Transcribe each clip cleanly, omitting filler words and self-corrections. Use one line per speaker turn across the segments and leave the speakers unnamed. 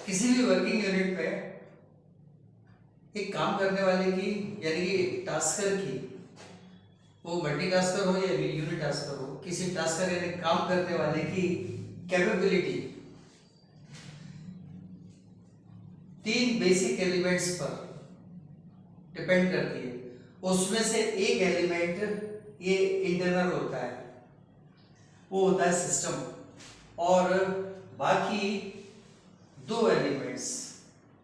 किसी भी working unit पे एक काम करने वाले की यानी कि एक टास्कर की, वो मल्टीटास्कर हो या यूनिटास्कर हो, किसी टास्कर यानी काम करने वाले की कैपेबिलिटी तीन बेसिक एलिमेंट्स पर डिपेंड करती है। उसमें से एक एलिमेंट ये इंटरनल होता है, वो होता है सिस्टम, और बाकी दो एलिमेंट्स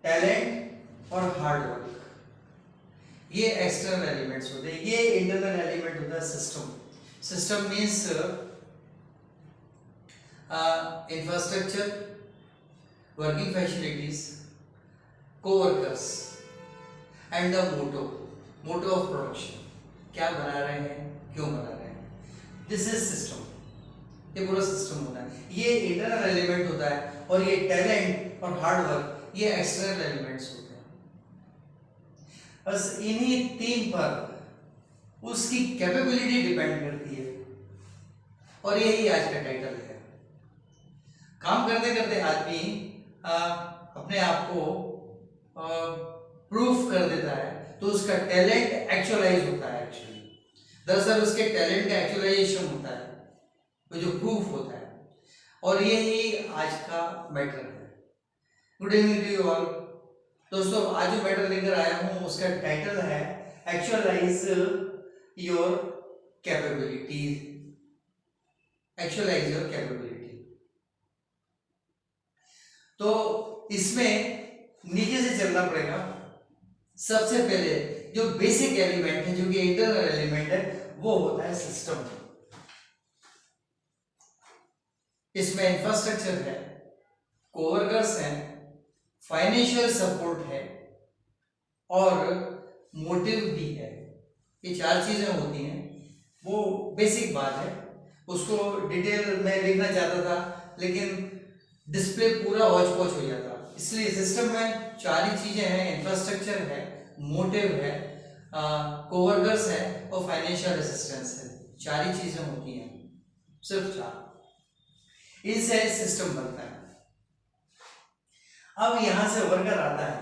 टैलेंट और हार्ड वर्क ये एक्सटर्नल एलिमेंट्स होते हैं। ये इंटरनल एलिमेंट होता है system. System means infrastructure, working facilities, coworkers and the motto of production. क्या बना रहे हैं, क्यों बना रहे हैं, दिस इज सिस्टम। ये पूरा सिस्टम होता है, ये इंटरनल एलिमेंट होता है, और ये टैलेंट और हार्ड वर्क ये एक्सटर्नल एलिमेंट्स होते हैं। बस इन्हीं तीन पर उसकी कैपेबिलिटी डिपेंड करती है, और यही आज का टाइटल है। काम करते करते आदमी अपने आप को प्रूफ कर देता है, तो उसका टैलेंट एक्चुअलाइज होता है। एक्चुअली दरअसल उसके टैलेंट का एक्चुअलाइजेशन होता है, वो जो प्रूफ होता है, और यही आज का मैटर है। Good evening to you all दोस्तों। आज जो मैटर लेकर आया हूं उसका टाइटल है actualise your capability. Actualise your capability. तो इसमें नीचे से चलना पड़ेगा। सबसे पहले जो बेसिक एलिमेंट है, जो कि इंटरनल एलिमेंट है, वो होता है सिस्टम। इसमें इंफ्रास्ट्रक्चर है, कोवर्कर्स हैं, फाइनेंशियल सपोर्ट है और मोटिव भी है। ये चार चीजें होती हैं। वो बेसिक बात है, उसको डिटेल में लिखना चाहता था लेकिन डिस्प्ले पूरा हौच पौच हो जाता, इसलिए सिस्टम में चार ही चीजें हैं। इंफ्रास्ट्रक्चर है, मोटिव है, कोवर्कर्स है और फाइनेंशियल असिस्टेंस है। चार ही चीजें होती हैं, सिर्फ चार। इनसे सिस्टम बनता है। अब यहां से वर्कर आता है,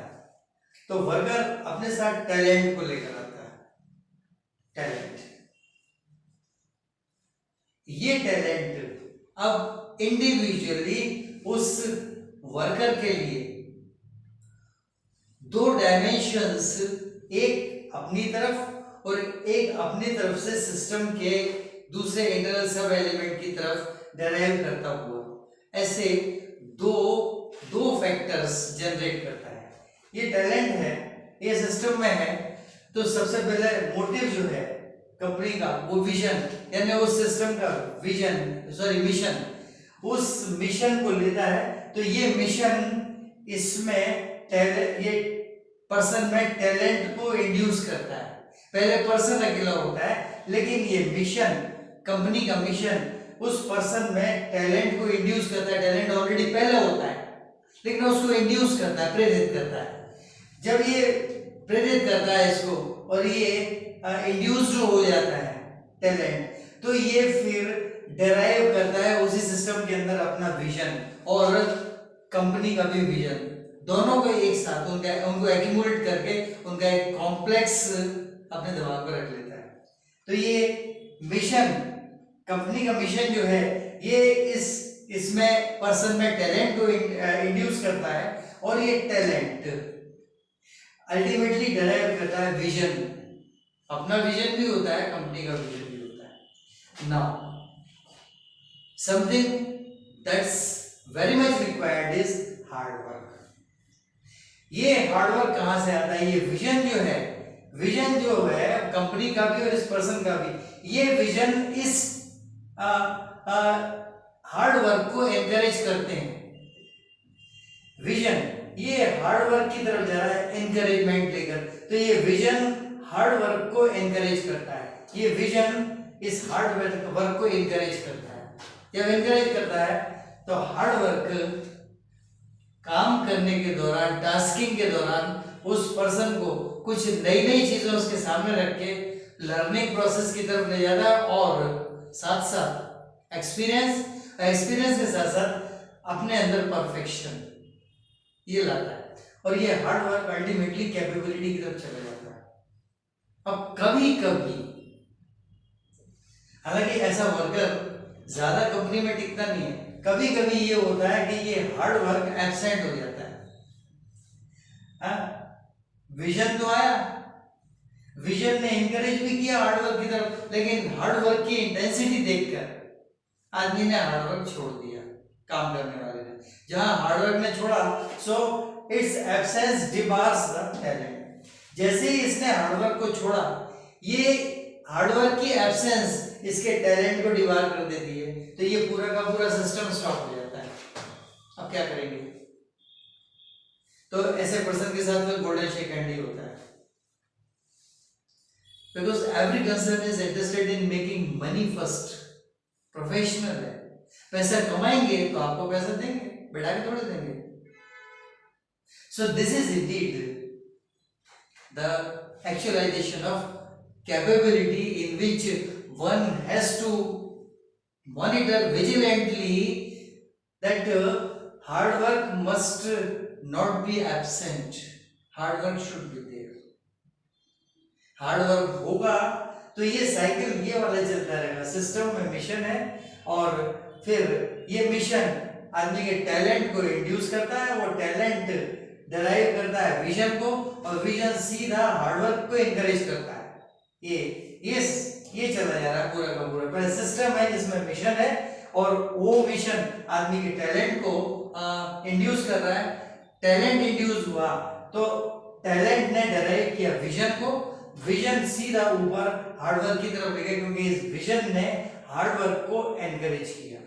तो वर्कर अपने साथ टैलेंट को लेकर आता है। टैलेंट, ये टैलेंट अब इंडिविजुअली उस वर्कर के लिए दो डायमेंशंस, एक अपनी तरफ और एक अपनी तरफ से सिस्टम के दूसरे इंटरनल सब एलिमेंट की तरफ डेराइव करता हुआ, ऐसे दो फैक्टर्स जनरेट करता है। ये टैलेंट है, ये सिस्टम में है। तो सबसे पहले मोटिव जो है कंपनी का, वो विजन, यानी उस सिस्टम का मिशन, उस मिशन को लेता है। तो ये मिशन, इसमें ये पर्सन में टैलेंट को इंड्यूस करता है। पहले पर्सन अकेला होता है, लेकिन ये मिशन, कंपनी का मिशन, उस पर्सन में टैलेंट को इंड्यूस करता है। टैलेंट ऑलरेडी पहले होता है, लेकिन उसको इंड्यूस करता है, प्रेरित करता है। जब ये प्रेरित करता है इसको, और ये इंड्यूस जो हो जाता है टैलेंट, तो ये फिर डेराइव करता है उसी सिस्टम के अंदर अपना विजन और कंपनी का भी विजन, दोनों को एक साथ उनको एक्यूमुलेट करके उनका एक कॉम्प्लेक्स अपने दिमाग पर रख लेता है। तो ये मिशन, कंपनी का मिशन जो है, ये इसमें पर्सन में टैलेंट को इंड्यूस करता है, और ये टैलेंट अल्टीमेटली डेराइव करता है विजन। अपना विजन भी होता है, कंपनी का विजन भी होता है। Now something that's very much required is hard work. ये हार्ड वर्क कहां से आता है? ये विजन जो है, विजन जो है कंपनी का भी और इस पर्सन का भी, ये विजन इस हार्ड वर्क को एनकरेज करते हैं। विजन ये हार्ड वर्क की तरफ जा रहा है एनकरेजमेंट लेकर, तो ये विजन हार्ड वर्क को एनकरेज करता है। ये विजन इस हार्ड वर्क को एनकरेज करता है। जब एनकरेज करता है तो हार्ड वर्क काम करने के दौरान, टास्किंग के दौरान, उस पर्सन को कुछ नई नई चीजें उसके सामने रख के लर्निंग प्रोसेस की तरफ ले जाता है, और साथ साथ एक्सपीरियंस के साथ साथ अपने अंदर परफेक्शन, ये लाता है, और ये हार्ड वर्क अल्टीमेटली कैपेबिलिटी की तरफ चला जाता है। अब कभी कभी, हालांकि ऐसा वर्कर ज्यादा कंपनी में टिकता नहीं है, कभी कभी ये होता है कि ये हार्ड वर्क एब्सेंट हो जाता है। विजन तो आया, विजन ने इंकरेज भी किया हार्ड वर्क की तरफ, लेकिन हार्ड वर्क की इंटेंसिटी देखकर आदमी ने हार्ड वर्क छोड़ दिया, काम करने वाले ने। जहां हार्ड वर्क ने छोड़ा, so its absence debars the talent. जैसे ही इसने हार्ड वर्क को छोड़ा, ये हार्डवर्क की एब्सेंस इसके टैलेंट को डिबार कर देती है, तो ये पूरा का पूरा सिस्टम स्टॉप हो जाता है। अब क्या करेंगे? तो ऐसे पर्सन के साथ में गोल्डन शेक हैंड ही होता है, because every concern is interested in making money first. Professional है, पैसा कमाएंगे तो आपको पैसा देंगे, बैठा के थोड़े देंगे। So this is indeed the actualisation of capability in which one has to monitor vigilantly that hard work must not be absent. Hard work should be there. Hard work होगा तो ये साइकिल ये वाला चलता रहेगा। सिस्टम में mission है, और फिर ये मिशन आदमी के टैलेंट को इंड्यूस करता है, वो टैलेंट डराइव करता है विजन को, और विजन सीधा हार्डवर्क को इंकरेज करता है। ये चला जा रहा है पूरा का पूरा। पहले सिस्टम है जिसमें मिशन है, और वो मिशन आदमी के टैलेंट को इंड्यूस कर रहा है। टैलेंट इंड्यूस हुआ तो टैलेंट ने डराइव किया विजन को, विजन सीधा ऊपर हार्डवर्क की तरफ ले गया, क्योंकि इस विजन ने हार्डवर्क को एनकरेज किया,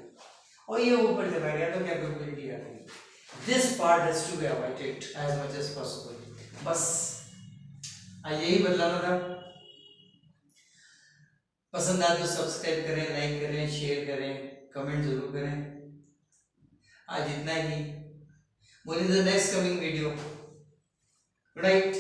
और ये ऊपर चला गया, तो कैपेबिलिटी आ गई। This part has to be avoided as much as possible. बस यही बदलाना था। पसंद आए तो सब्सक्राइब करें, लाइक करें, शेयर करें, कमेंट जरूर करें। आज इतना ही। What is the next coming video? Right?